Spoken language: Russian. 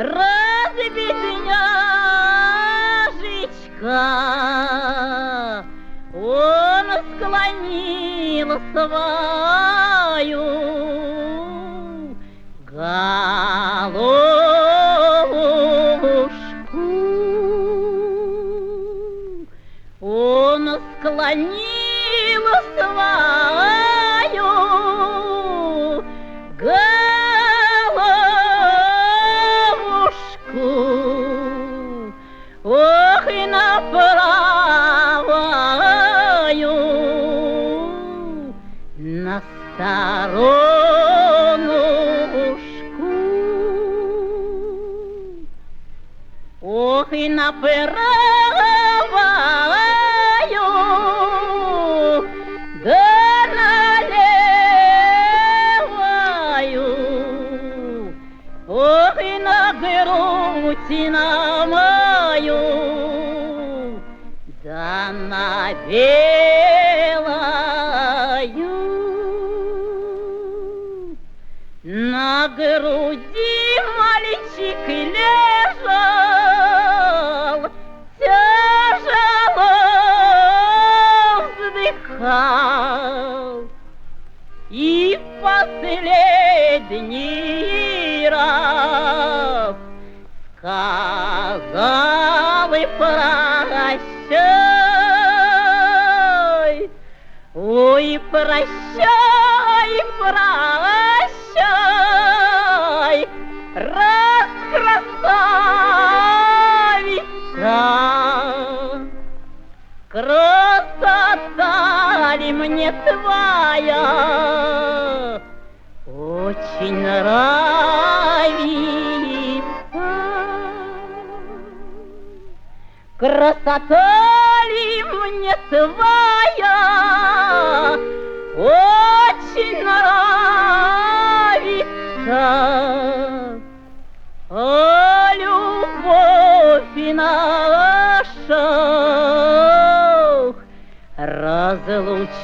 бедняжечка, он склонил свою головушку. Он склонил свою головушку. Ох, и на правую, на сторонушку. Ох, и на правую, да на левую. Ох, и на грудь, и на мою, да на белую. На груди мальчик лежал, тяжело вздыхал, и в последний раз сказал и прощай. Ой, прощай, прощай, красавица. Красота ли мне твоя очень нравится? Красота ли мне твоя очень нравится? А любовь наша разлучает.